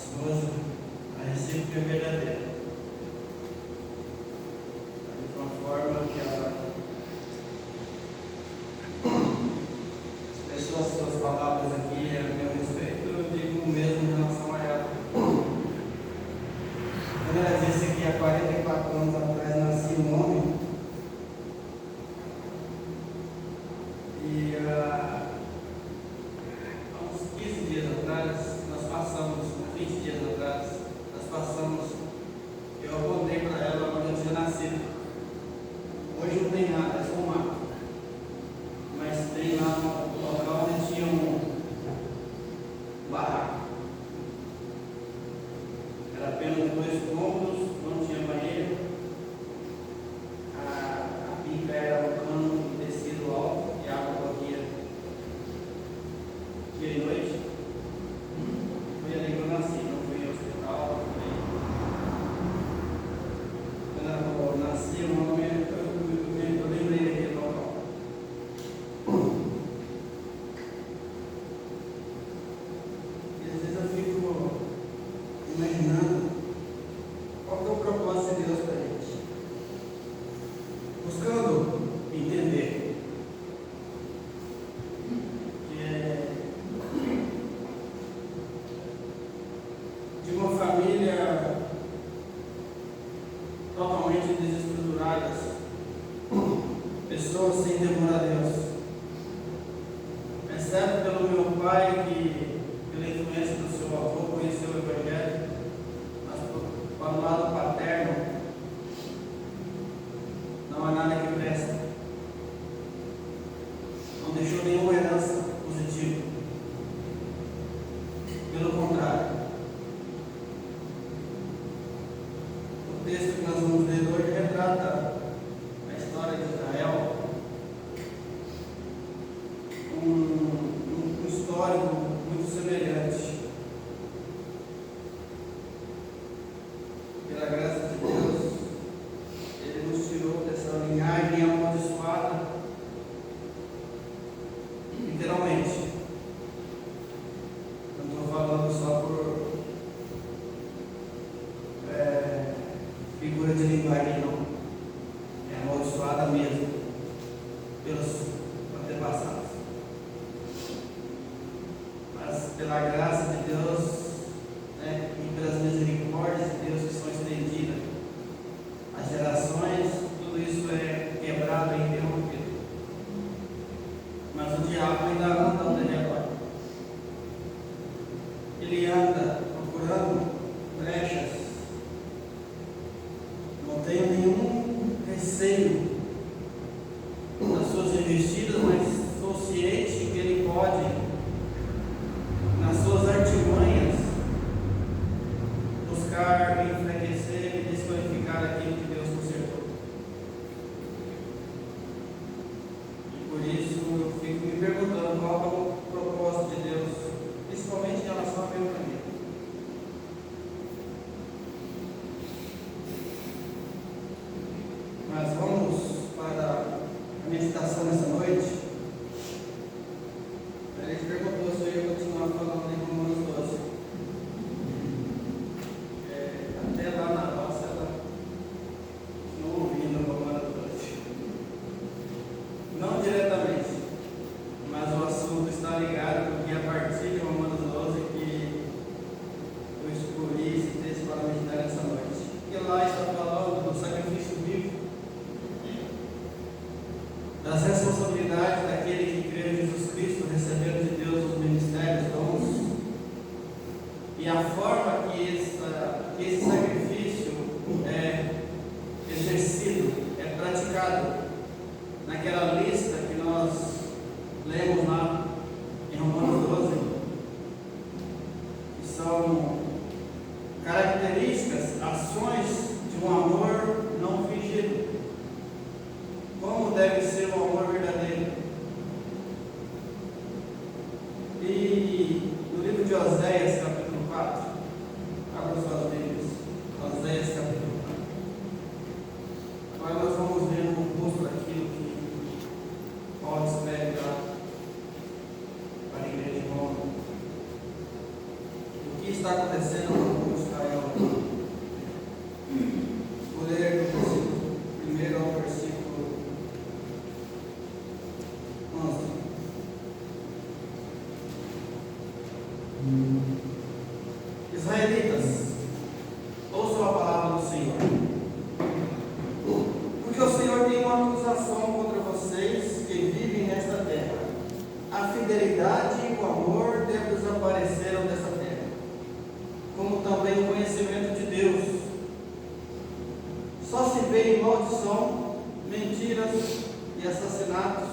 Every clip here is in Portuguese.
esposa, a recíproca é verdadeira. Da mesma forma que ela expressou as suas palavras aqui a meu respeito, eu digo o mesmo em relação a ela. Quando ela disse que há 44 anos atrás nasci um homem, e há uns 15 dias atrás, nós passamos, 20 dias atrás, eu apontei para ela quando eu tinha nascido. Hoje não tem nada, é só um mato. Mas tem lá no local onde tinha um barraco. Era apenas 2 cômodos, não tinha banheiro. A pica era um cano de tecido alto e a água corria dia e noite. Foi ali que eu nasci, não fui em hospital, não fui. Quando ela falou, nasci, o nome eu lembrei daquele local. E às vezes eu fico imaginando qual que é o propósito de Deus para a gente. Buscando entender que de uma família totalmente desestruturadas, pessoas sem temor a Deus, exceto pelo meu pai que, pela influência do seu avô, conheceu o Evangelho, mas para o lado paterno não há nada que presta, não deixou nenhuma herança positiva, pelo contrário. O texto que nós vamos ler hoje retrata a história de Israel, um histórico muito semelhante. Pela graça de Deus, Ele nos tirou dessa linhagem amaldiçoada, literalmente. Não estou falando só por figura de linguagem, não. É amaldiçoada mesmo pelos antepassados. Mas pela graça de Deus, né, e pelas misericórdias de Deus que são estendidas às gerações, tudo isso é quebrado e interrompido. Mas o diabo ainda anda onde ele agora. Ele anda procurando brechas. Não tenho nenhum receio das suas investidas, mas sou ciente que ele pode, nas suas artimanhas, buscar enfraquecer e desqualificar aquilo que Deus consertou. E por isso eu fico me perguntando qual é o propósito de Deus, principalmente em relação ao meu planeta. Mas vamos para a meditação nessa noite. A gente perguntou se eu ia continuar falando em Romanos 12. Até lá na roça, ela não ouvindo Romanos 12. Não diretamente, mas o assunto está ligado, porque a partir de Romanos 12 que eu escolhi esse texto para meditar nessa noite. Porque lá está falando do sacrifício vivo, das responsabilidades daquele que crê em Jesus Cristo, recebendo de Deus os ministérios, dons, e a forma que esse sacrifício é exercido, é praticado, naquela lista que nós lemos lá em Romanos 12, que são características, ações de um amor não fingido. Como deve ser o amor verdadeiro? E no livro de Oséias, capítulo 4, abra suas Bíblias, Oséias, capítulo 4. Agora nós vamos ver no oposto daquilo que Paulo escreve lá para a igreja de Roma. O que está está acontecendo com Israel. Vou ler do versículo 1 ao versículo 11. Israelitas, ouçam a palavra do Senhor. Porque o Senhor tem uma acusação contra vocês que vivem nesta terra. A fidelidade e o amor desapareceram dessa terra, como também o conhecimento de Deus. Só se vê em maldição, mentiras e assassinatos,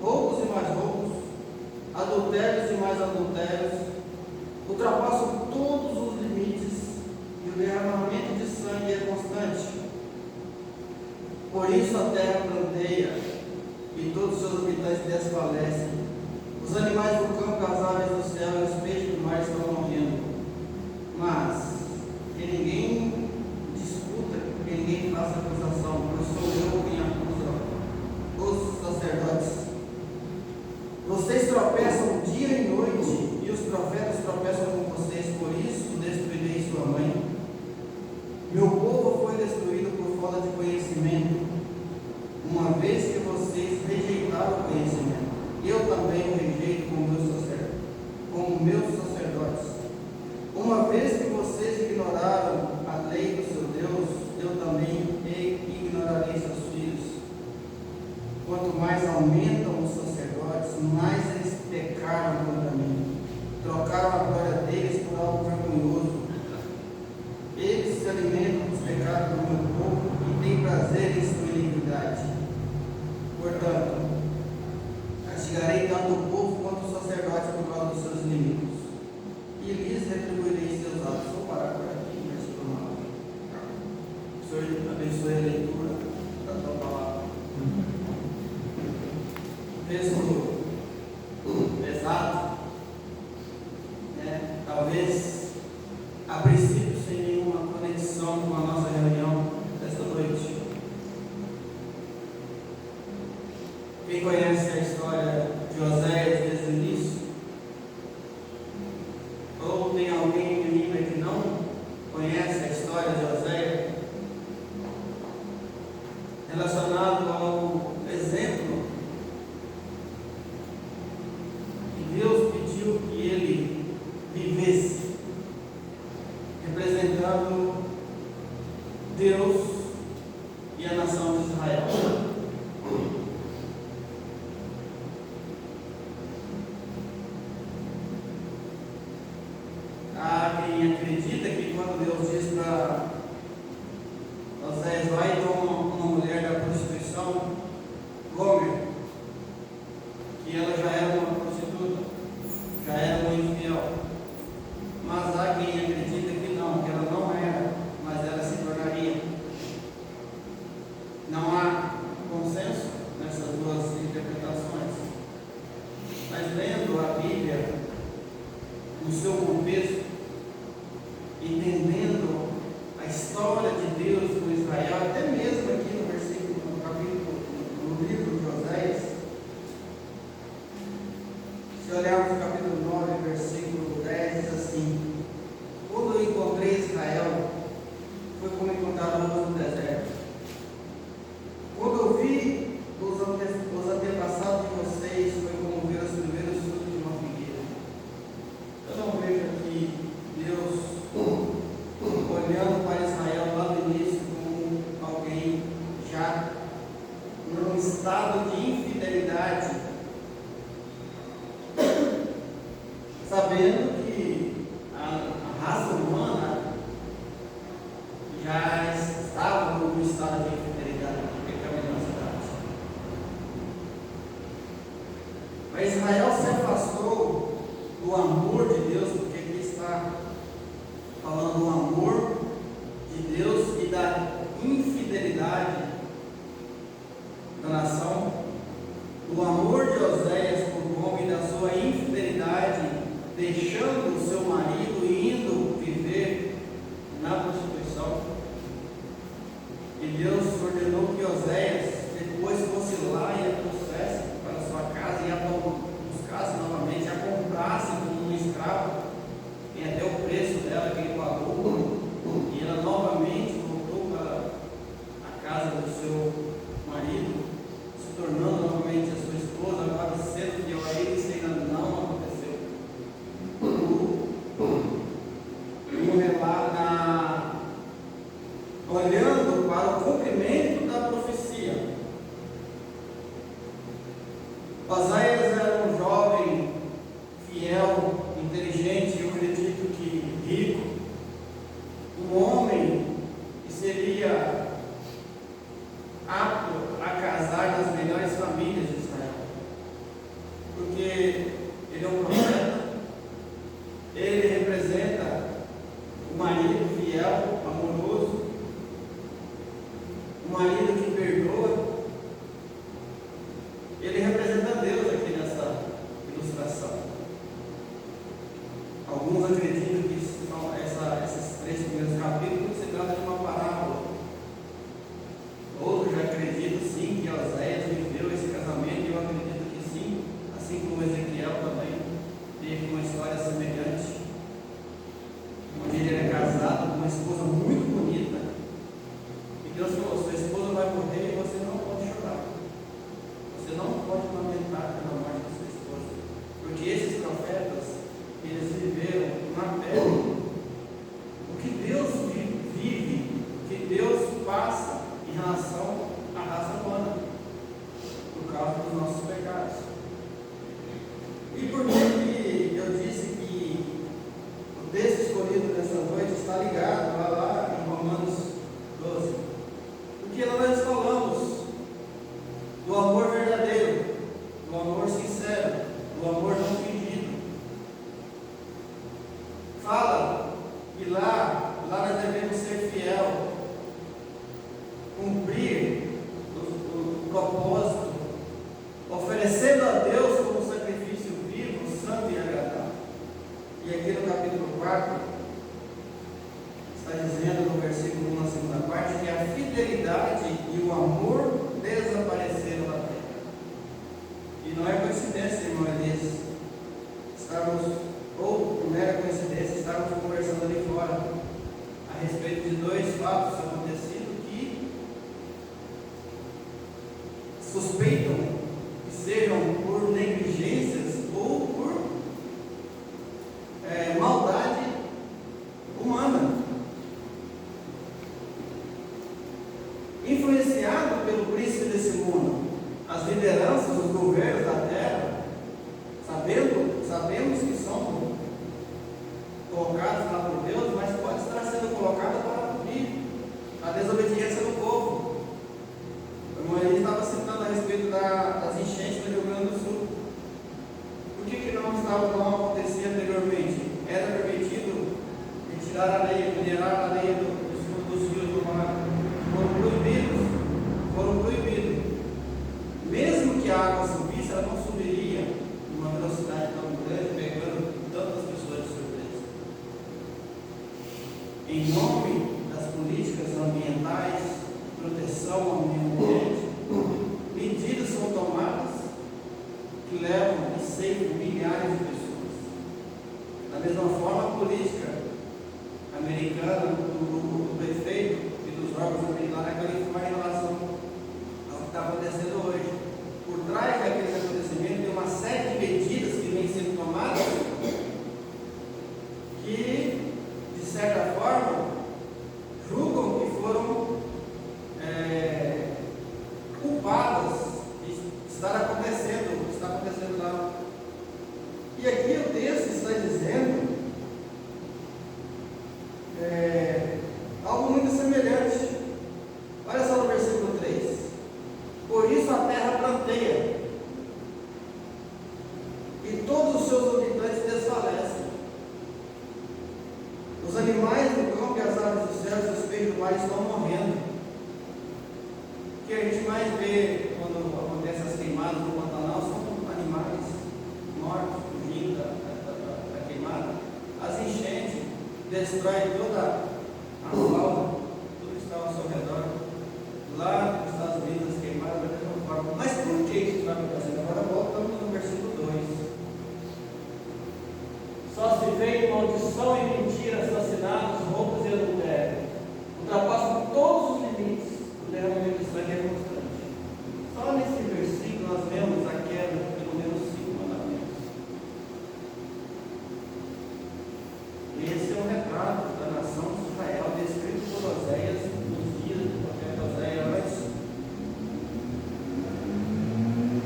roubos e mais roubos, adultérios e mais adultérios, ultrapassam todos os limites e o derramamento de sangue é constante. Por isso a terra pranteia e todos os seus habitantes desfalecem. Os animais do campo, as aves do céu e os peixes do mar estão morrendo. Mas que ninguém disputa, que ninguém faça acusação, pois sou eu quem acusa os sacerdotes. Vocês tropeçam dia e noite, e os profetas tropeçam com vocês, por isso destruirei sua mãe. Meu povo foi destruído por falta de conhecimento, uma vez que vocês rejeitaram o conhecimento. Eu também o rejeito como meus sacerdotes. Uma vez que vocês ignoraram a lei do seu Deus, eu também ignorarei seus filhos. Quanto mais aumentam os sacerdotes, mais eles pecaram contra mim. Trocaram a glória deles por algo vergonhoso. Eles se alimentam dos pecados do meu povo e têm prazer em sua iniquidade. Portanto, castigarei tanto o povo quanto os sacerdotes por causa dos seus inimigos, e lhes retribuirei seus atos. Vou parar por aqui, versículo 9. O Senhor abençoe a leitura da tua palavra. Texto pesado, né? Talvez a princípio sem nenhuma conexão com a nossa reunião desta noite. Quem conhece a história de Oséias desde o início? Ou tem alguém em Lima que não conhece a história de Oséias? Relacionado ao exemplo que Deus pediu que ele vivesse, representando Deus e a nação de Israel. Há quem acredita que quando Deus diz para Oséias, vai e toma uma mulher da prostituição, Gomer, que ela já era uma prostituta, já era uma infiel. Mas há quem acredita que ela não era, mas ela se tornaria. Não há consenso nessas duas interpretações. Mas lendo a Bíblia no seu contexto, entendendo a história de Deus com Israel, até mesmo aqui no versículo, no capítulo, no livro de Oséias, se olharmos o capítulo 9, versículo 10, diz assim: quando eu encontrei Israel, foi como encontrar luz no deserto. Quando eu vi os antepassados de vocês, foi como ver os primeiros frutos de uma figueira. Eu não vejo aqui Deus olhando para Israel lá no início com o que Deus vive, o que Deus passa em relação à raça humana, por causa dos nossos pecados. E por que eu disse que o texto escolhido nessa noite está ligado lá em Romanos 12? Porque lá nós falamos do amor verdadeiro, do amor sincero, do amor não fingido. Fala que lá nós devemos ser fiel, cumprir o propósito, oferecendo a Deus como sacrifício vivo, santo e agradável. E aqui no capítulo 4, está dizendo no versículo 1, na segunda parte, que a fidelidade e o amor desapareceram da terra. E não é coincidência, irmão Elias, ou não era coincidência, estávamos conversando ali fora a respeito de dois fatos acontecidos que suspeitam que sejam por negligências ou por maldade humana, influenciado pelo príncipe desse mundo, as lideranças, os governos da terra, sabemos que são colocados lá por Deus, mas pode estar sendo colocado para cumprir a desobediência do povo. O irmão Eli estava citando a respeito das enchentes no Rio Grande do Sul. Por que não acontecia anteriormente? Era permitido retirar a areia, minerar a areia dos rios do mar. Foram proibidos. Mesmo que a água subisse, ela não subiria numa velocidade tão grande, pegando tantas pessoas de surpresa. Em nome das políticas ambientais, proteção ao meio ambiente, medidas são tomadas que levam e ceifam milhares de pessoas. Da mesma forma, a política americana, do prefeito e dos órgãos lá na Califórnia em relação ao que está acontecendo hoje. Por trás daqueles acontecimentos tem uma série de medidas que vêm sendo tomadas que, de certa forma, julgam que foram culpadas de estar acontecendo o que está acontecendo lá. E aqui o texto está dizendo algo muito semelhante. Olha só no versículo 3. Por isso a terra planteia, e todos os seus habitantes desfalecem. Os animais do campo e as aves do céu e os peixes do mar estão morrendo. O que a gente mais vê quando acontecem as queimadas no Pantanal são animais mortos, fugindo da queimada. As enchentes destroem toda a fauna, tudo que está ao seu redor. Lá nos Estados Unidos, as queimadas da mesma forma. Mas por que isso vai acontecer? Agora voltamos no versículo 2. Só se vê maldição e mentira, assassinatos, roubos e adultério. Ultrapassam todos os limites. O derramamento de sangue é constante. Só nesse versículo nós vemos a queda de pelo menos 5 mandamentos. Esse é um retrato da nação de Israel, descrito por Oséias nos dias do profeta Oséias,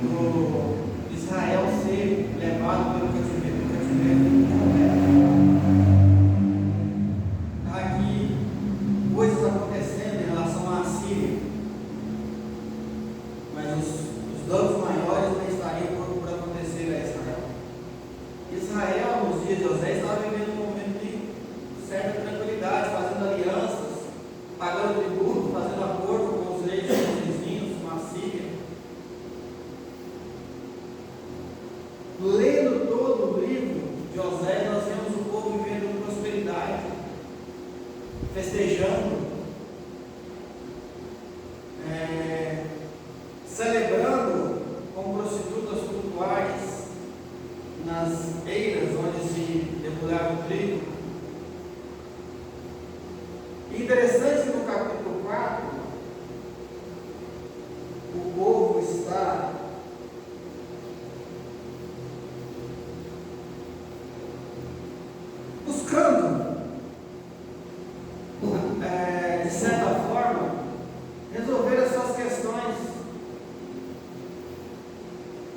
do Israel ser levado pelo cativeiro aqui, coisas acontecendo em relação à Síria, mas os danos maiores não estariam por acontecer a Israel. Israel, nos dias de Oséias, estava vivendo um momento de certa tranquilidade, fazendo alianças, pagando tributo, fazendo acordo com os reis vizinhos, com a Síria. Lendo todo o livro de Oséias, nós vemos o povo vivendo prosperidade, festejando, celebrando com prostitutas cultuais nas eiras onde se debulhava o trigo. Interessante que no capítulo 4 o povo está buscando certa forma, resolver as suas questões.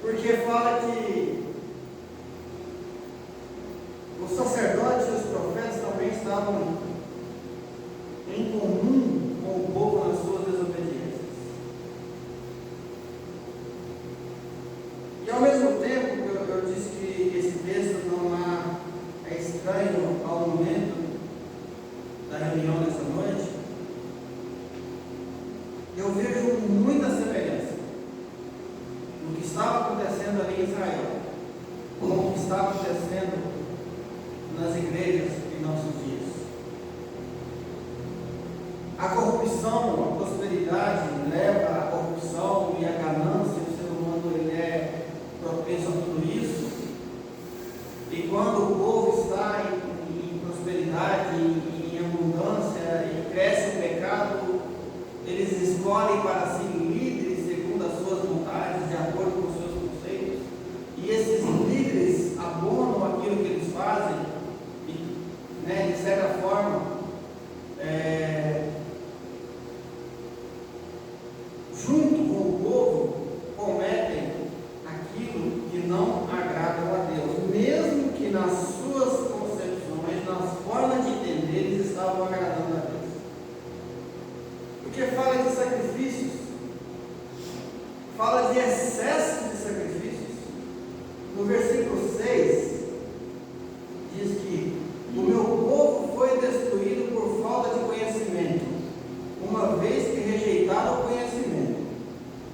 Porque fala que os sacerdotes e os profetas também estavam em comum com o povo nas suas desobediências. E ao mesmo tempo, eu disse que esse texto não é estranho ao momento da reunião dessa noite. Eu vejo muita semelhança no que estava acontecendo ali em Israel, com o que está acontecendo nas igrejas em nossos dias. A corrupção, a prosperidade leva à corrupção e à ganância. O ser humano ele é propenso a tudo isso. E quando o povo está em prosperidade, em abundância, e cresce o pecado, eles escolhem para si líderes segundo as suas vontades, de acordo com os seus conceitos. E esses líderes abonam aquilo que eles fazem, e, de certa forma, junto com o povo, cometem aquilo que não agrada a Deus, mesmo que nas suas concepções, nas formas de entender, eles estavam agradando a Deus. Porque fala de sacrifícios, fala de excesso de sacrifícios. No versículo 6, diz que o meu povo foi destruído por falta de conhecimento, uma vez que rejeitaram o conhecimento.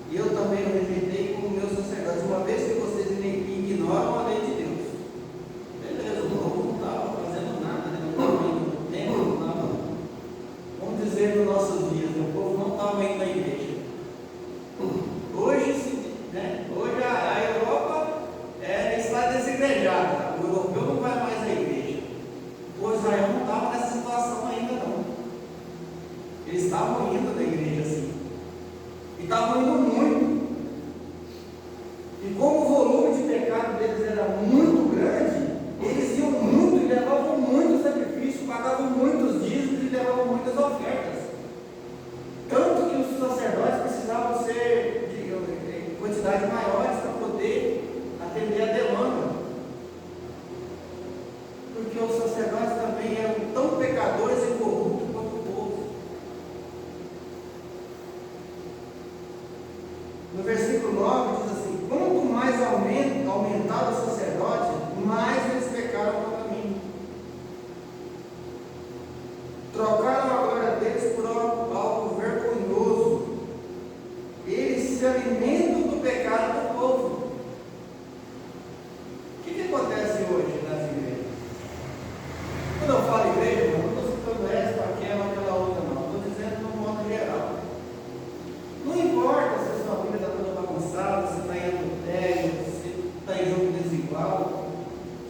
E eu também o rejeitei como meus sacerdotes, uma vez que vocês ignoram a lei de Deus. Beleza, o povo não estava fazendo nada, não estava indo no templo, não estava, vamos dizer, nos nossos dias, o povo não estava indo na igreja. Hoje a Europa está desigrejada, o europeu não vai mais à igreja. O Israel não estava nessa situação ainda não. Eles estavam indo na igreja assim. E estavam indo muito. E como o volume de pecado deles era muito grande, eles iam muito e levavam muito sacrifício, pagavam muitos dízimos e levavam muitas ofertas. Tanto que os sacerdotes precisavam ser de quantidades maiores para poder atender a demanda. Porque os sacerdotes também eram tão pecadores e corruptos quanto o povo. No versículo 9 diz assim: quanto mais aumentava o sacerdote, mais eles pecaram contra mim. Trocaram a glória deles por algo vergonhoso. Eles se alimentam do pecado do povo. O que acontece hoje nas igrejas? Quando eu falo igreja, eu não estou citando essa, aquela outra, não. Estou dizendo no modo geral. Não importa se a sua vida está toda bagunçada, se está em adultério, se está em jogo desigual.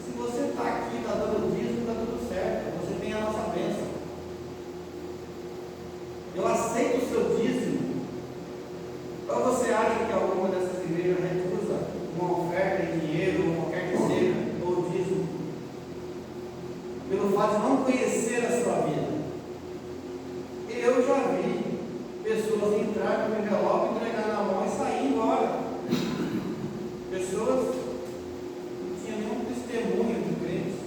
Se você está aqui, está dando dízimo, está tudo certo. Você tem a nossa bênção. Eu aceito o seu dízimo. Ou você acha que alguma dessas igrejas recusa uma oferta em dinheiro, ou qualquer que seja, ou dízimo, pelo fato de não conhecer a sua vida? Eu já vi pessoas entrar com o envelope, entregar na mão e sair embora. Pessoas não tinham nenhum testemunho de crentes.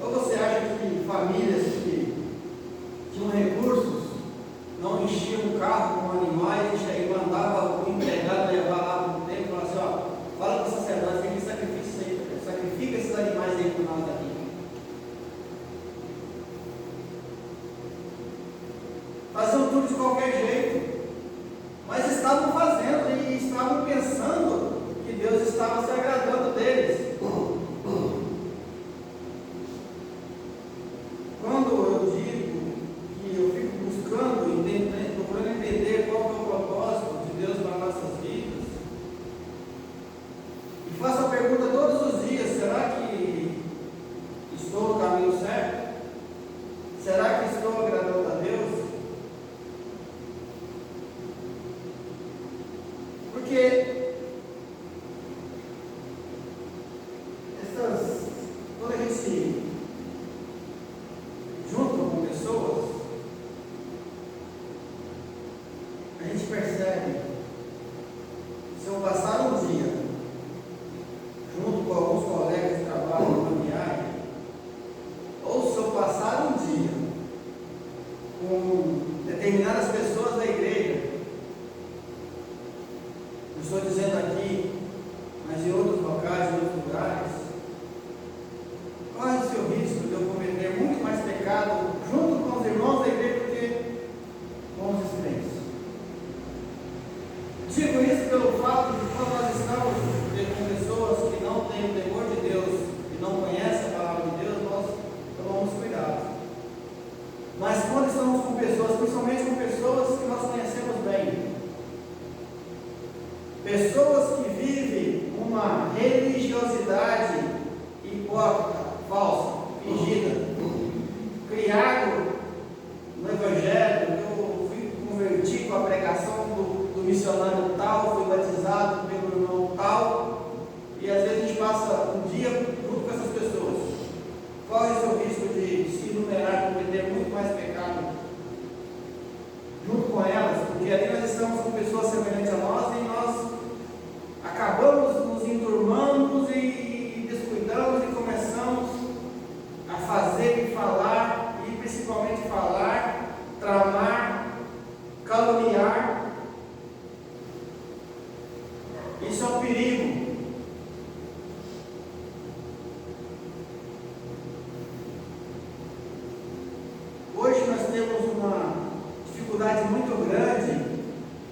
Ou você acha que famílias que tinham recursos não enchiam o carro com animais e mandava o empregado levar lá para o templo e falava assim: fala para o sacerdote, tem que sacrifica esses animais aí para nós aqui. Faziam tudo de qualquer jeito, mas estavam fazendo e estavam pensando que Deus estava se agradando deles. Quando eu digo que eu fico procurando entender qual é o propósito de Deus para nossas vidas, e faço a pergunta todos os dias: será que estou no caminho certo? Será que estou agradando a Deus? determinadas pessoas da igreja, não estou dizendo aqui, mas em outros locais, em outros lugares, corre-se o risco de eu cometer muito mais pecado junto com os irmãos da igreja do que com os estranhos. Digo isso pelo fato de que quando nós estamos com pessoas que não têm o temor de Deus e não conhecem a palavra de Deus, nós tomamos cuidado. Mas quando estamos com pessoas, principalmente com pessoas que nós conhecemos bem, pessoas que vivem uma religiosidade hipócrita, falsa, fingida, criado no Evangelho, eu fui convertido com a pregação do missionário tal, fui batizado pelo irmão tal, e às vezes a gente passa um dia junto com essas pessoas. Corre o risco de se enumerar, cometer muito mais pecado junto com elas, porque ali nós estamos com pessoas semelhantes a nós e nós acabamos nos enturmando e descuidamos e começamos a fazer e falar, e principalmente falar, tramar, caluniar. Isso é um perigo. Hoje nós temos uma dificuldade muito grande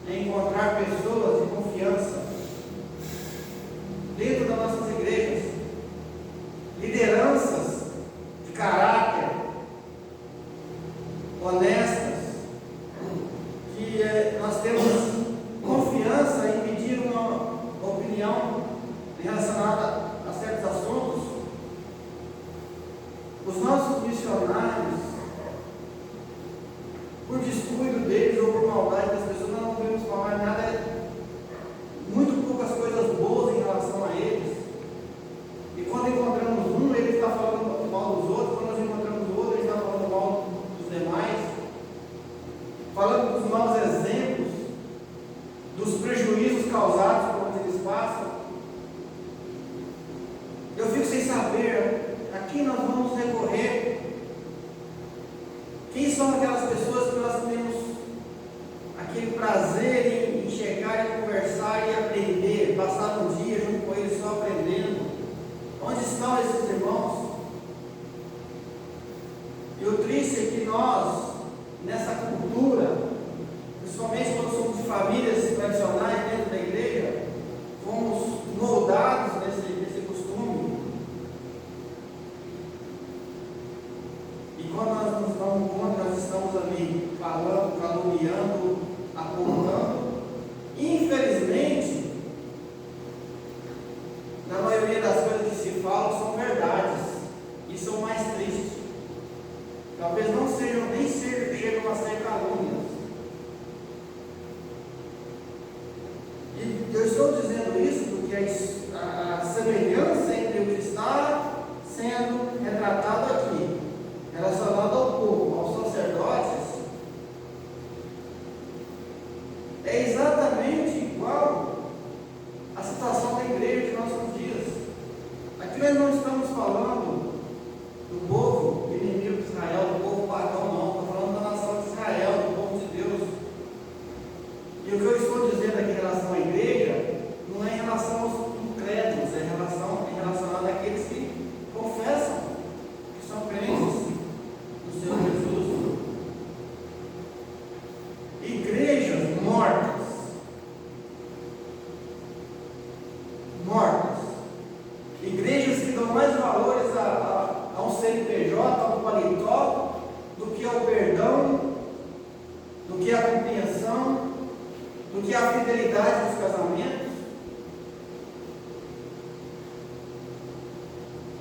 em encontrar pessoas de confiança dentro das nossas igrejas, lideranças de caráter, honestas, que nós temos confiança em pedir uma opinião relacionada a certos assuntos. Os nossos missionários, por descuido deles ou por maldade das pessoas, nós não podemos falar nada, muito poucas coisas boas em relação a eles. E quando encontramos um, ele está falando mal dos outros. Quando nós encontramos o outro, ele está falando mal dos demais, falando dos maus exemplos, dos prejuízos causados por onde eles passam. Eu fico sem saber a quem nós vamos recorrer. Quem são aquelas pessoas que nós temos aquele prazer em chegar e conversar e aprender, passar um dia junto com eles só aprendendo? Onde estão esses irmãos? E o triste é que nós, nessa cultura, principalmente quando somos de famílias tradicionais dentro da igreja, fomos moldados nesse costume. E quando nós nos damos conta, nós estamos ali falando, caluniando, apontando. Infelizmente, na maioria das coisas que se falam são verdades. Isso é o mais triste. Talvez não sejam, nem chegam a ser calúnias. E eu estou dizendo isso porque a semelhança entre o que está sendo retratado aqui, relacionado ao povo, aos sacerdotes, é exatamente igual à situação da igreja de nossos dias. Aqui nós não estamos falando do povo inimigo de Israel, do povo pagão, não. Estamos falando da nação de Israel, do povo de Deus. E o que eu estou dizendo aqui em relação à igreja não é em relação aos incrédulos, é relacionado àqueles que confessam que são crentes no Senhor Jesus. Igrejas mortas, igrejas que dão mais valores a um CNPJ, a um paletó, do que ao perdão, do que à compreensão, do que à fidelidade dos casamentos.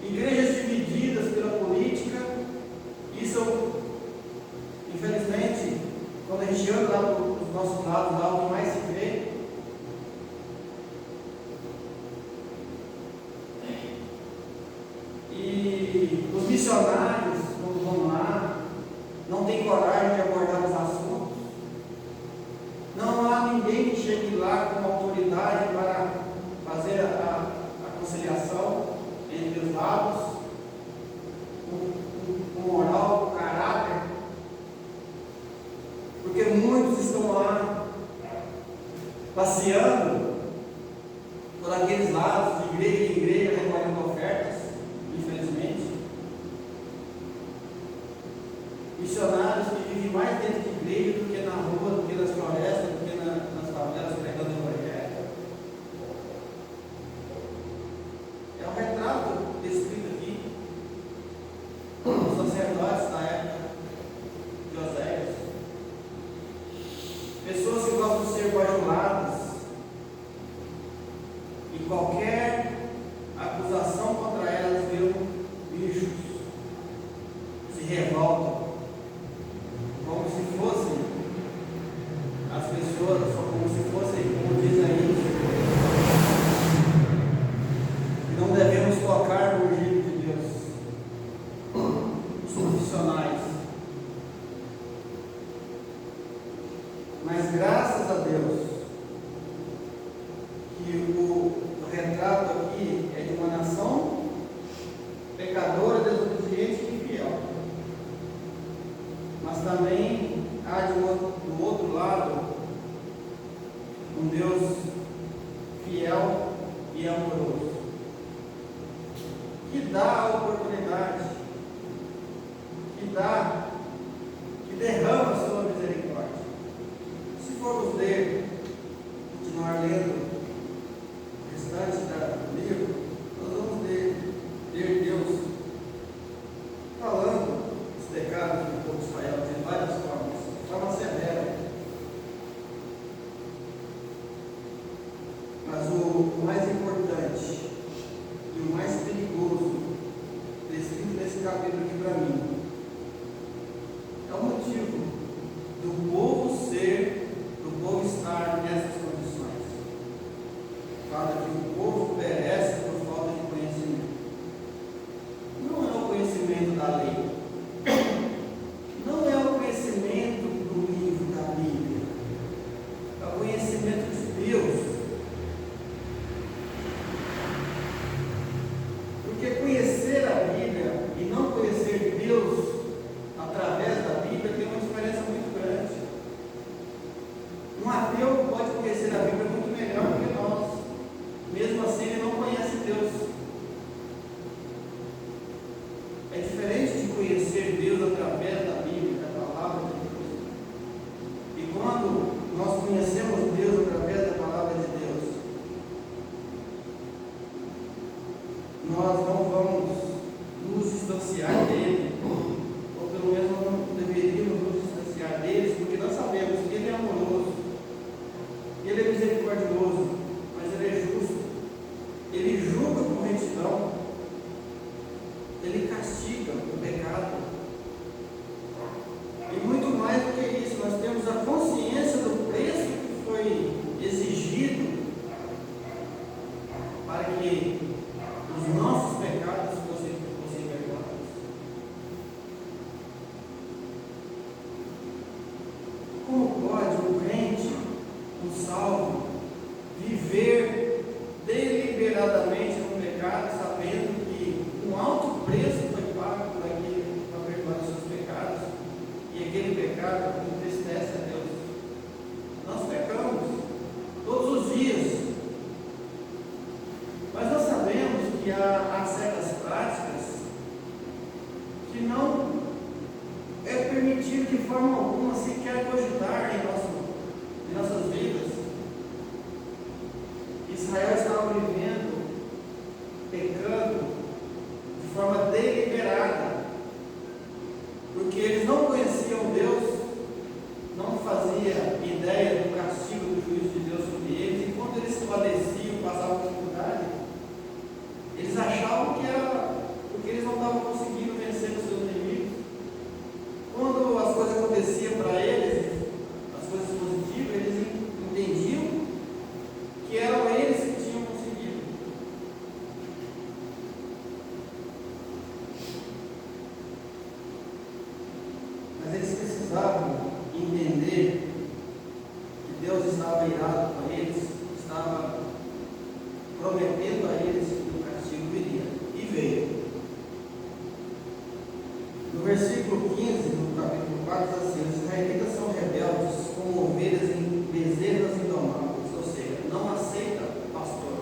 Igrejas divididas pela política. Isso, infelizmente, quando a gente anda lá dos nossos lados, lá o que mais se vê. E os missionários, quando vão lá, não têm coragem de abordar os assuntos. Não há ninguém que chegue lá com autoridade para fazer a conciliação entre os lados, com moral, com caráter, porque muitos Missionários que vivem mais dentro de igreja do que na rua, do que nas florestas, do que nas favelas pregando o evangelho. É um retrato descrito aqui dos sacerdotes da época de Oséias. Pessoas que gostam de ser bajuladas e qualquer acusação contra elas viram bichos, se revoltam, como se fossem as pessoas, como se fossem, como diz aí, que não devemos tocar no ungido de Deus, os profissionais. Mas graças a Deus que o retrato aqui é de uma nação pecadora, desobediente e infiel. Mas também há do outro lado um Deus fiel e amoroso, que dá a oportunidade, que derrama a sua misericórdia. Se formos ler, continuar lendo o restante do livro, nós vamos ver Deus falando dos pecados do povo de Israel de várias formas, de forma severa. Mas o mais importante e o mais perigoso descrito nesse capítulo aqui para mim é o motivo do povo estar nessas condições. Fala que o povo perece por falta de conhecimento. Não é o conhecimento da lei, não é o conhecimento do livro da Bíblia, é o conhecimento de Deus. Porque conhecer a Bíblia e não conhecer Deus através da Bíblia tem uma diferença muito grande. Um ateu pode conhecer a Bíblia muito melhor do que nós, mesmo assim ele não conhece Deus. É diferente de conhecer Deus através da Bíblia, da palavra de Deus. E quando nós conhecemos Deus através da palavra de Deus, nós não vamos nos distanciar dele, ou pelo menos não deveríamos nos distanciar deles, porque nós sabemos que ele é amoroso, ele é misericordioso, mas ele é justo, ele julga com retidão, ele castiga o pecado. E muito mais do que isso, nós temos a consciência do preço que foi exigido para que os nossos pecados fossem perdoados. Como pode um crente, um salvo, viver deliberadamente no pecado, sabendo que um alto preço foi pago por aquele para perdoar os seus pecados, e aquele pecado entristece a Deus? Nós pecamos todos os dias, mas nós sabemos que há certas práticas que não é permitido de forma alguma sequer cogitar em nossas vidas. Israel estava vivendo, pecando de forma deliberada, porque eles não conheciam Deus, não fazia ideia do castigo do juízo de Deus sobre eles, e quando eles se padeciam, passavam dificuldade, eles achavam que era porque eles não estavam conseguindo vencer os seus inimigos. Quando as coisas aconteciam para eles, as coisas positivas, eles entendiam que eram eles que tinham conseguido. Mas eles precisavam entender que Deus estava irado com eles, estava prometendo a eles que o castigo viria, e veio. No versículo 15 do capítulo 4 diz assim: os israelitas são rebeldes como ovelhas em bezerras indomáveis, ou seja, não aceita pastor.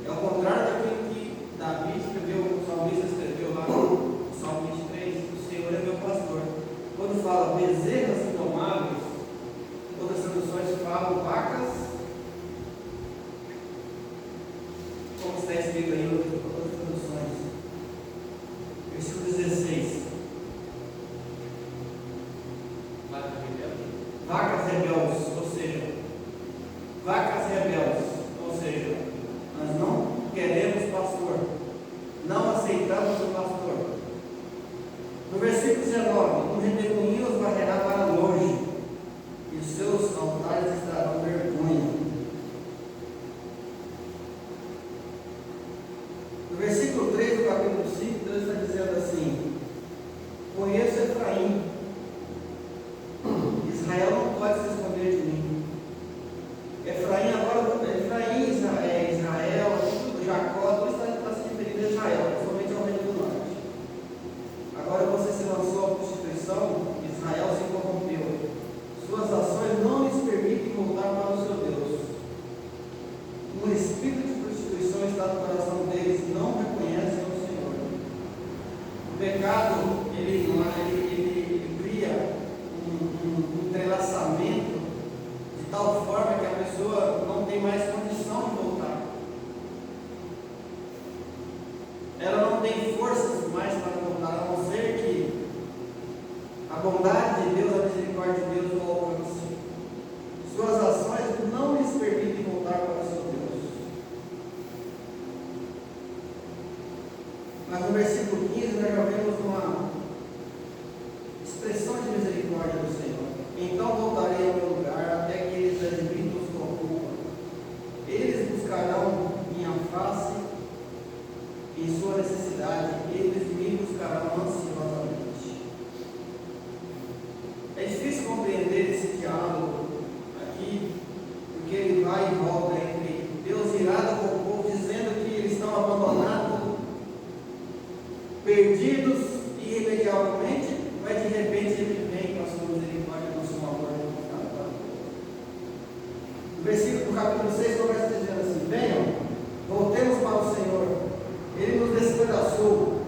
É o contrário daquilo que Davi escreveu, o salmista escreveu lá no Salmo 23: o Senhor é meu pastor, 19: um redemoinho os varrerá para longe, e os seus altares estarão vergonha. No versículo 3 do capítulo 5, Deus está dizendo assim: conheço Efraim, Israel não pode se esconder de mim. Efraim agora, Efraim, Israel, tudo, Jacó, tudo está se referindo a Israel, somente ao reino do norte. Agora você se lançou à prostituição, Israel se corrompeu. Suas ações não lhes permitem voltar para o seu Deus. Um espírito de prostituição está no coração deles, não reconhecem o Senhor. O pecado, ele cria um entrelaçamento de tal forma que a pessoa não tem mais condição de voltar. Ela não tem forças mais para voltar, a não ser que a bondade de Deus, a misericórdia de Deus o alcance. Suas ações não lhes permitem voltar para o seu Deus. Mas no versículo 15 nós já vemos uma expressão de misericórdia do Senhor. Então voltarei ao meu lugar até que eles admitam os corrompam. Eles buscarão minha face em sua necessidade, eles me buscarão ansiosamente. É difícil compreender esse diálogo aqui, porque ele vai e volta entre Deus irado com o povo, dizendo que eles estão abandonados, perdidos irremediavelmente, mas de repente ele vem com a sua misericórdia, com o seu amor demonstrado para o povo. O versículo do capítulo 6 começa dizendo assim: venham, voltemos para o Senhor. Ele nos despedaçou,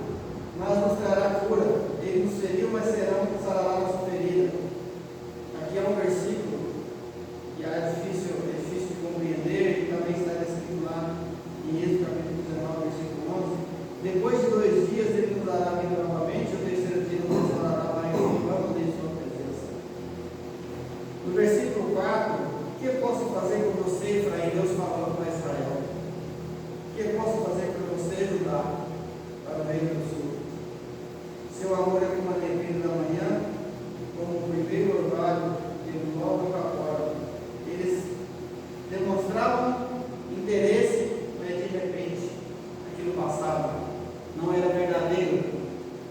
mas nos trará cura. Ele nos feriu, mas sarará nossa ferida. Aqui é um versículo que é difícil de compreender, e também está descrito lá em Êxodo capítulo 19, versículo 11. Depois de 2 dias ele nos dará vida novamente, o terceiro dia nos restaurará para encontrarmos em sua presença. No versículo 4, o que eu posso fazer por você, Efraim? Deus falando para Israel. O que eu posso fazer por você, Judá, para o reino do sul? Seu amor é como a neblina da manhã, como o primeiro orvalho que logo evapora. Eles demonstravam interesse, mas de repente aquilo passava, não era verdadeiro.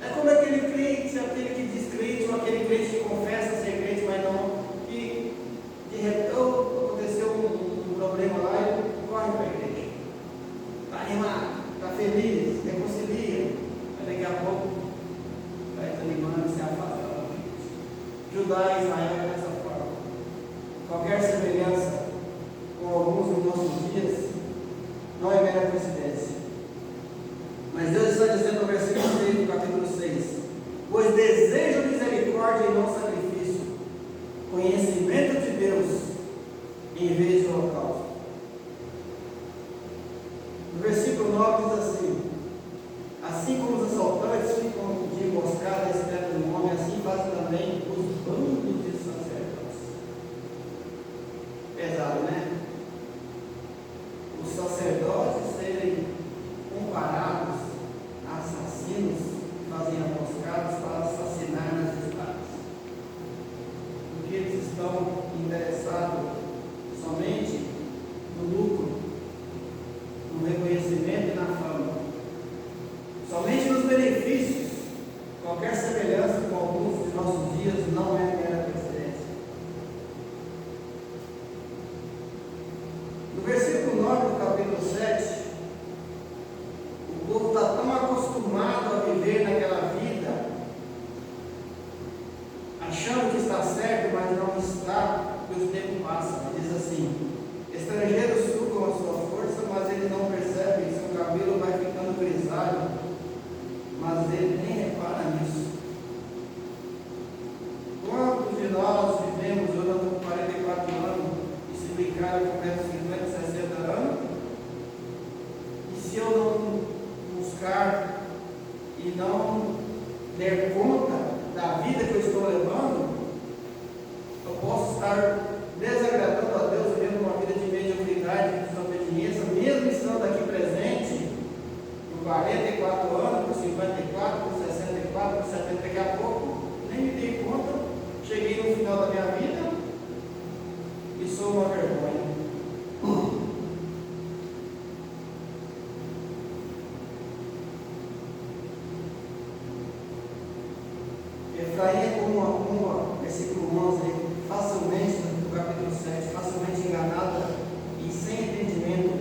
É como aquele crente, aquele que diz crente, ou aquele crente que confessa ser crente, mas não, que de repente aconteceu um problema lá e ele corre para a igreja. Está animado, está feliz, reconcilia, mas daqui a pouco vai desanimando e se afasta. Judá e Israel é dessa forma. Qualquer semelhança com alguns dos nossos dias não é mera coincidência. Mas Deus está dizendo no versículo 6 do capítulo 6: pois desejo misericórdia e não sacrifício, conhecimento de Deus em vez de holocausto. No versículo 9 diz assim: assim como os assaltantes ficam de emboscada à espera do homem, assim fazem também os bandos de sacerdotes. Pesado, né? Os sacerdotes serem comparados a assassinos que fazem emboscadas para assassinar nas estradas, porque eles estão interessados somente no lucro, no reconhecimento e na fama, somente nos benefícios. Qualquer semelhança com alguns de nossos dias não é mera coincidência. No versículo 9 do capítulo 7, o povo está tão acostumado a viver naquela vida, achando que está certo, mas não está, porque o tempo passa. Diz assim: estrangeiros sugam a sua força, mas eles não percebem, seu cabelo vai ficando grisalho, mas ele nem repara nisso. Quantos de nós vivemos, eu estou com 44 anos, e se brincar eu completo 50, 60 anos, e se eu não buscar e não der conta da vida que eu estou levando, eu posso estar desagradando a Deus, vivendo uma vida de mediocridade, de desobediência, mesmo estando aqui presente, por 44 anos, por 54, por 64, por 70, daqui a pouco, Efraim é como uma pomba, versículo 11, facilmente, no capítulo 7, facilmente enganada e sem entendimento,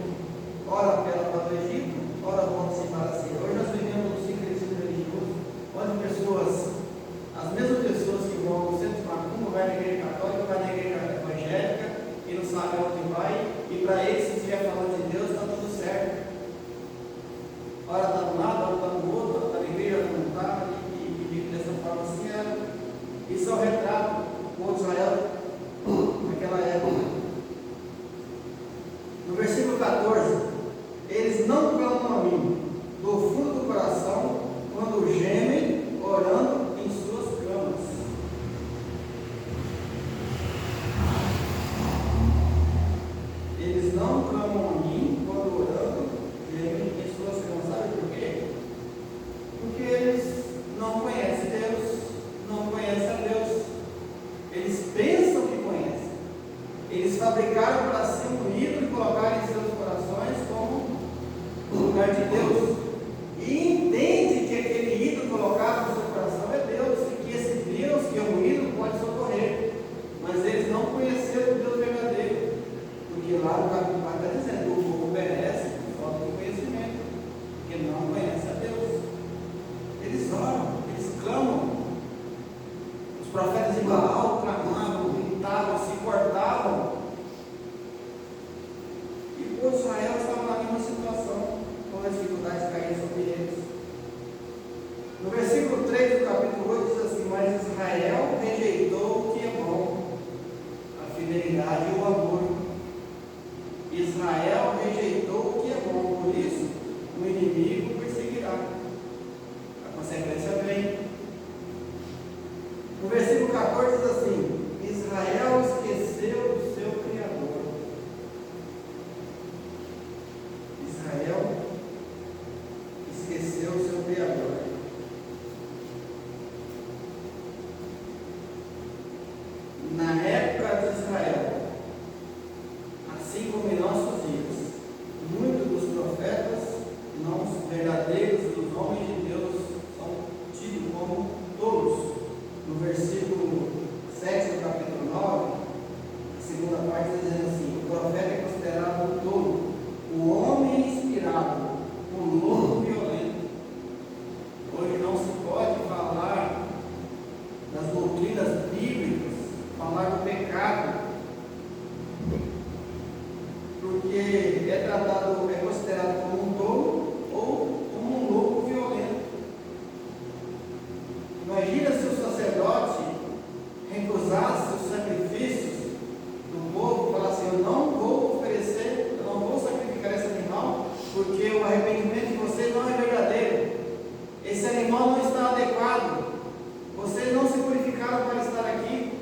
ora apela para o Egito, ora volta-se para a Síria. Hoje nós vivemos um sincretismo religioso, onde as mesmas pessoas que vão ao centro de macumba, vai na igreja católica, vai na igreja evangélica, e não sabe aonde vai, e para eles, se estiver falando de Deus, está tudo certo. Ora está de um lado, ora está do outro, ora está na igreja, ora não está, e vive dessa forma assim. Isso é o retrato do povo de Israel naquela época. No versículo 14, eles não clamam a mim do fundo do coração, quando gemem, orando em suas camas. Eles não clamam a mim quando orando, gemem em suas camas. Sabe por quê? Porque eles não conhecem Deus, não conhecem a Deus. Eles pensam que conhecem. Eles fabricaram para si um ídolo e colocaram em seus corações como o lugar de Deus. E entende que aquele ídolo colocado no seu coração é Deus, e que esse Deus, que é um ídolo, pode socorrer. Mas eles não conheceram o Deus verdadeiro. Porque lá no capítulo 4 está dizendo: o povo perece por falta de conhecimento, porque não conhece a Deus. Eles oram, eles clamam. Os profetas de Baal clamavam, gritavam, se cortavam. E o povo de Israel estava na mesma situação, com as dificuldades caídas sobre eles. No versículo 3 do capítulo 8 diz assim: mas Israel rejeitou o que é bom, a fidelidade e o amor. Israel rejeitou o que é bom, por isso o inimigo perseguirá. A consequência vem. No versículo 14 diz assim: Israel esqueceu o seu Criador. Israel esqueceu o seu Criador. Na época de Israel, assim como em nossos dias, muitos dos profetas, não os verdadeiros, dos homens de Deus, são tidos como tolos. No versículo 7 do capítulo 9, a segunda parte está dizendo assim: o profeta é considerado um tolo, o homem inspirado, o louco violento. Hoje não se pode falar das doutrinas bíblicas, falar do pecado, porque é tratado, é considerado como um tolo ou como um louco violento. Imagina se o sacerdote recusasse os sacrifícios do povo e falasse: eu não vou oferecer, eu não vou sacrificar esse animal, porque o arrependimento de vocês não é verdadeiro, esse animal não está adequado, vocês não se purificaram para estar aqui.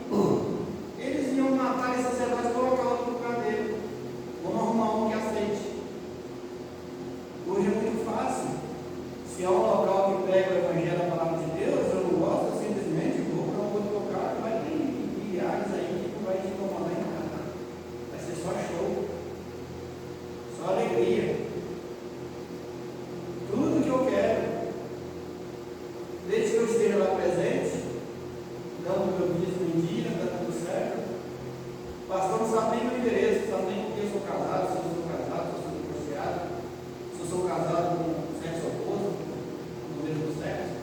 Eles iam matar esse sacerdote e colocar outro no lugar dele. Vamos arrumar um que aceite. Hoje é muito fácil. Se é um local que prega o Evangelho, a palavra de Deus, eu não gosto, eu simplesmente vou para um outro local. Vai ter milhares aí que não vai te incomodar em nada. Vai ser só show, só alegria. Tudo que eu quero, desde que eu esteja lá presente, dando o meu dízimo em dia, está tudo certo. O pastor não sabe nem meu endereço, sabe nem porque eu sou casado, se eu sou casado, se eu sou divorciado, se eu sou casado com sexo oposto, no mesmo sexo.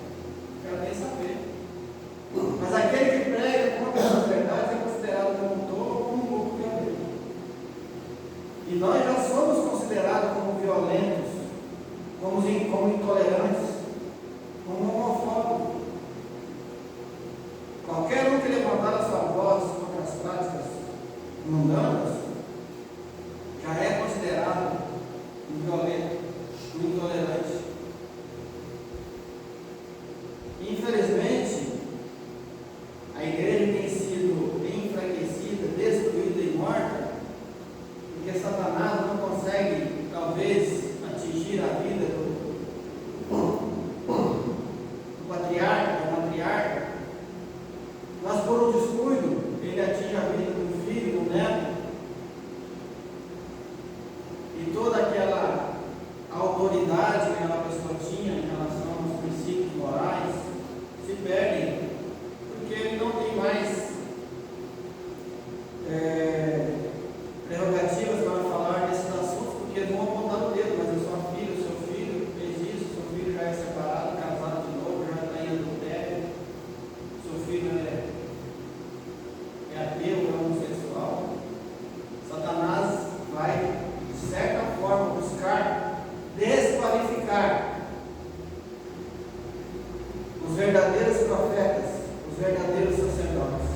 os verdadeiros profetas, os verdadeiros sacerdotes.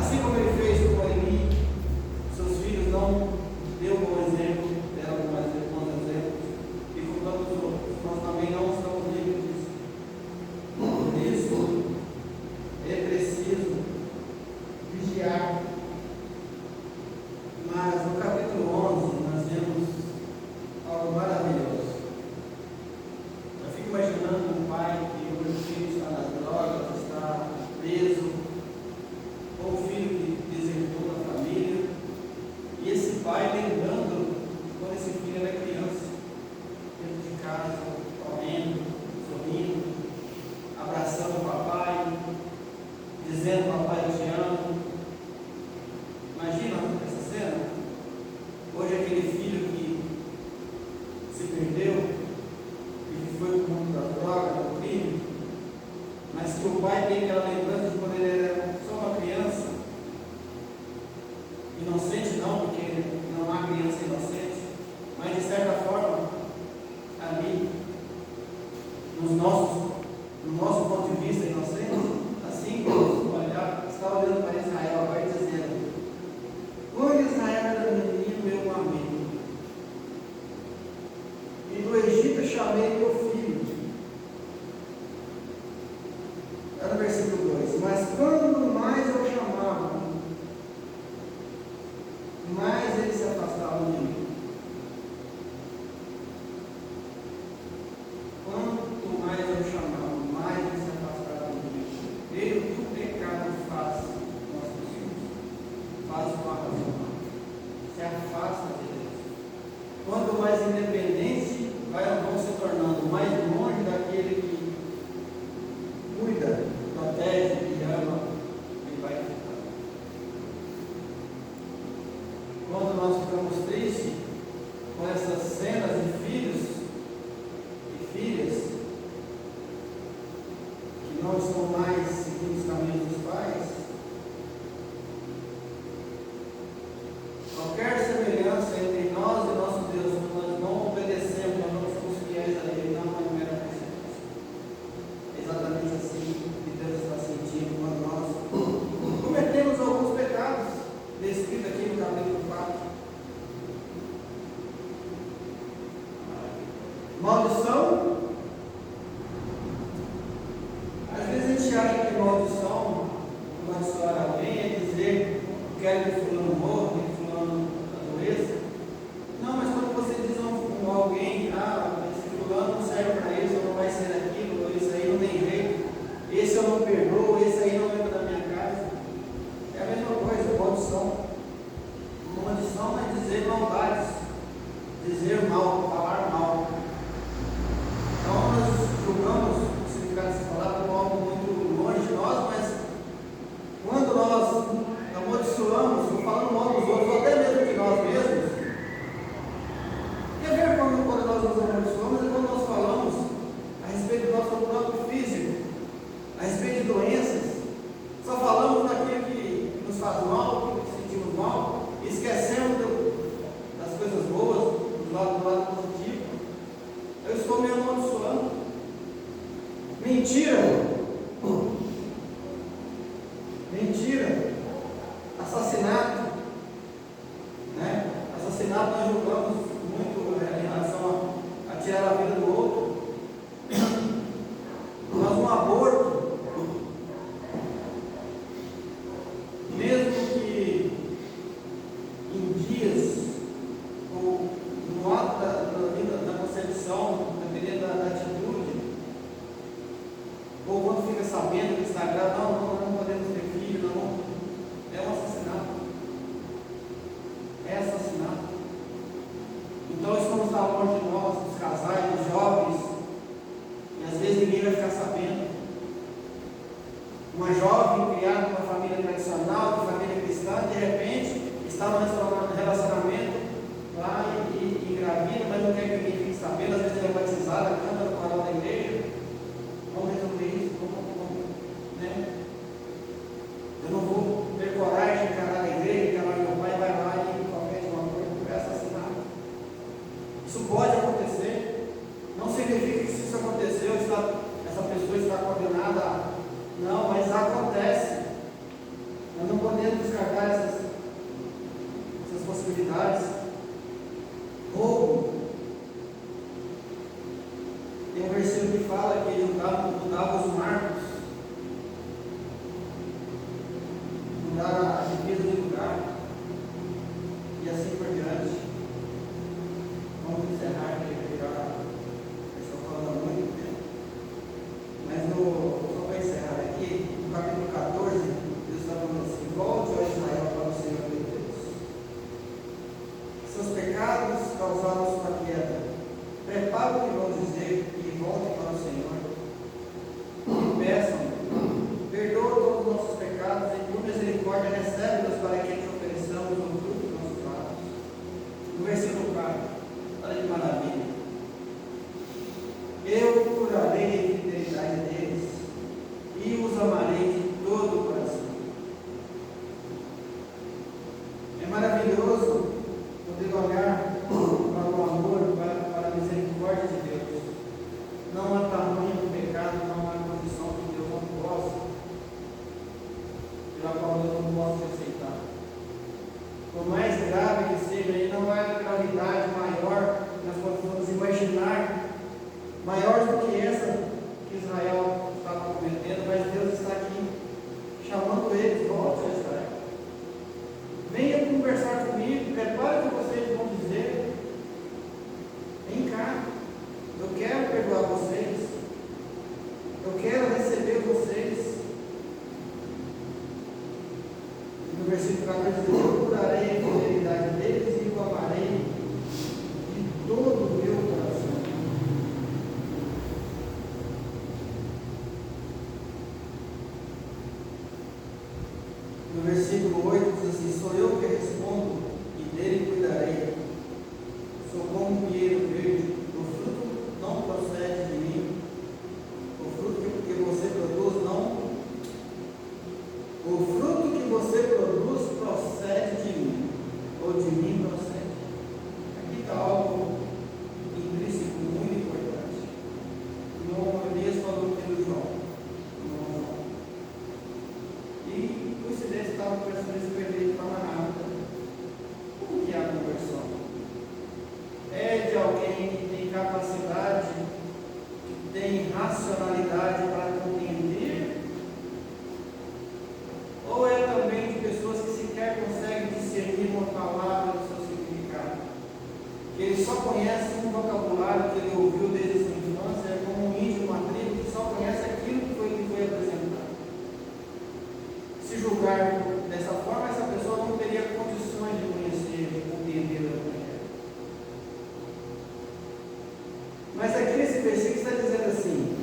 Assim como ele fez com Eli, seus filhos não deu bom exemplo, deram bons exemplos, e com tantos outros, nós também não estamos livres disso. Por isso, é preciso vigiar. Mas no capítulo 11, nós vemos algo maravilhoso. Eu fico imaginando um pai que o filho está nas drogas, está preso, ou um filho que desertou da família, e esse pai lembrando quando esse filho era criança, dentro de casa, correndo, sorrindo, abraçando o papai, dizendo: papai, eu te amo. Imagina essa cena? Hoje aquele filho que se perdeu e que foi para o mundo da droga, do crime, mas que o pai tem aquela lembrança de quando ele era só uma criança, inocente não, porque não há criança inocente, mas de certa forma, ali, no nosso ponto de vista inocente, assim como olhar, estava olhando para Israel agora e dizendo: quando Israel era menino, eu o amei, e do Egito chamei meu filho. Era o versículo 2: mas quando mais eu chamava, mais eles se afastavam de mim. Quanto mais eu chamava, mais eles se afastavam de mim. Veio o que o pecado faz com as pessoas, faz com a razão, se afasta de Deus. Quanto mais independente vão se tornando, mais longe daquele que cuida, protege e ama, e vai ficando. Quando nós ficamos tristes com essas cenas de filhos e filhas que não estão mais seguindo os caminhos dos pais, qualquer semelhança entre nós e nosso Deus, quando nós não obedecemos, nós não somos fiéis a Ele, não é mera coincidência. É exatamente assim que Deus está sentindo quando nós cometemos alguns pecados, descritos aqui no capítulo 4. Maldição. Às vezes a gente acha que maldição, amaldiçoar alguém, é dizer: quero que fulano morra, que fulano adoeça. Não, mas quando você diz a alguém: esse fulano não serve para isso, ou não vai ser aquilo, ou isso aí não tem jeito, esse eu não perdoo, esse aí não entra na minha casa. É a mesma coisa, maldição. Maldição é dizer maldades, dizer mal, falar mal. Então nós julgamos o significado dessa palavra como algo muito longe de nós, mas quando nós amaldiçoamos, ou falamos mal dos outros, ou até mesmo de nós mesmos, quer ver quando nós nos amaldiçoamos é quando nós falamos a respeito do nosso próprio físico, a respeito de doenças, só falamos daquilo que nos faz mal, que sentimos mal, e esquecemos das coisas boas, do lado positivo. Eu estou me amaldiçoando. Mentira. Mentira. Assassinato. Né? Assassinato nós julgamos muito em relação a tirar a vida do outro. Mas um aborto, mesmo que em dias ou no ato da concepção, dependendo da atitude, ou quando fica sabendo que está grávida, não podemos ter filho, não, é um assassinato. É assassinato. Então isso não está longe de nós, dos casais, dos jovens, e às vezes ninguém vai ficar sabendo. Uma jovem criada numa família tradicional, de família cristã, de repente está no relacionamento lá e engravida, mas não quer que ninguém fique sabendo. Às vezes ela é batizada, canta no coral da igreja. Vamos resolver isso, né? Eu não vou ter coragem de encarar a igreja, encarar meu pai, vai lá e comete uma coisa, vai assassinar. Isso pode acontecer. Não significa que se isso aconteceu, essa pessoa está com Não, mas acontece. Nós não podemos descartar essas possibilidades. Roubo. Tem um versículo que fala que ele mudava os marcos, mudava a divisa de lugar, e assim por diante. Vamos encerrar aqui, porque já estou falando há muito tempo. Mas só para encerrar aqui, no capítulo 14, Deus está falando assim: volte, ó Israel, para o Senhor teu Deus. Seus pecados causaram sua queda. Prepara o que vão dizer e volte para o Senhor. E peçam, perdoa todos os nossos pecados e por misericórdia recebe-nos para que te ofereçamos o fruto dos nossos lábios. No versículo 4, olha que maravilha. Eu curarei a fidelidade deles e os amarei de todo o coração. É maravilhoso poder olhar para o amor, para a misericórdia de Deus. Não há tamanho do pecado, não há condição que Deus não possa, pela qual Deus não possa aceitar. Por mais grave que seja, ele não há gravidade maior, nós podemos imaginar, maior do que essa que Israel estava cometendo, mas Deus está aqui chamando eles: volte a Israel. Venha conversar comigo, prepare o que vocês vão dizer. Vem cá, eu quero perdoar vocês, eu quero receber vocês. No versículo 14 diz: eu curarei a fidelidade deles e o amarei de todo o meu coração. No versículo 8 diz assim: sou eu que respondo e dele cuidarei. Sou como um pinheiro verde, o fruto não procede de mim, o fruto que você produz não, o fruto que você produz procede de mim, ou de mim procede. Aqui está algo intrínseco muito importante. No Elias falou pelo João. E coincidência estava conversando esse perfeito de forma rápida. Como que é a conversão? É de alguém que tem capacidade, que tem racionalidade para compreender? Ou é também de pessoas que sequer conseguem discernir uma palavra do seu significado? Que ele só conhece um vocabulário que ele ouviu desde a sua infância, é como um índio, uma tribo que só conhece aquilo que foi apresentado. Se julgar dessa forma, essa pessoa não teria condições de conhecer, de compreender a mulher. Mas aqui nesse versículo está dizendo assim: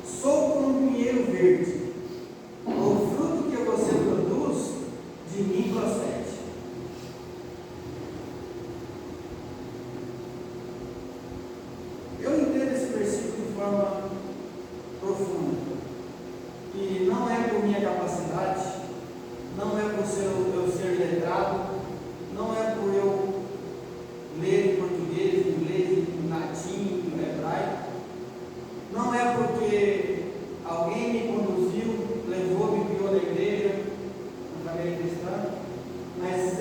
sou como um pinheiro verde, o fruto que você produz de mim procede. Eu entendo esse versículo de forma profunda. E não é por minha capacidade, não é por eu ser letrado, não é por eu ler em português, em inglês, em latim, em hebraico, não é porque alguém me conduziu, levou, me criou na igreja, na família cristã, mas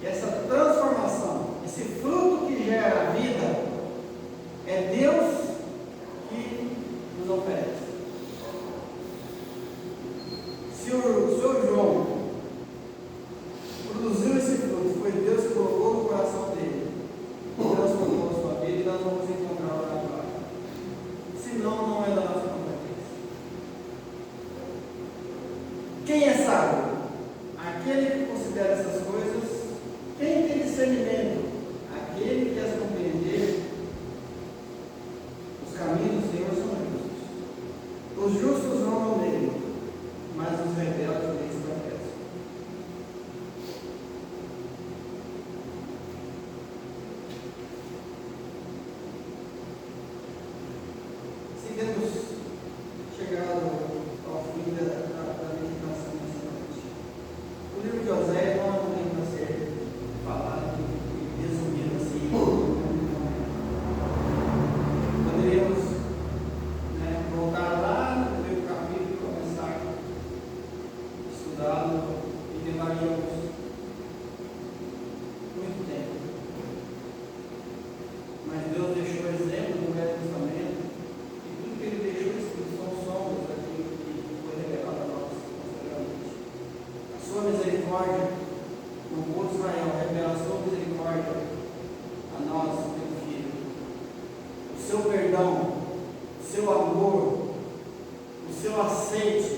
essa transformação, esse fruto que gera a vida, é Deus que nos oferece. Se o Sr. João produziu esse fruto, foi Deus que colocou no coração dele, transformou a sua vida, e nós vamos encontrar lá na glória. Senão, não é da nossa competência. Quem é sábio? Aquele que considera essas coisas. Quem tem discernimento? Aquele que as compreender. Os caminhos do Senhor são justos. Os justos vão nele, mas os rebeldes nem se tropeçam. Se temos chegado ao fim da meditação dessa noite, o livro de Oséias não é um livro a ser falado e resumido assim. Poderíamos voltar lá no livro eu aceite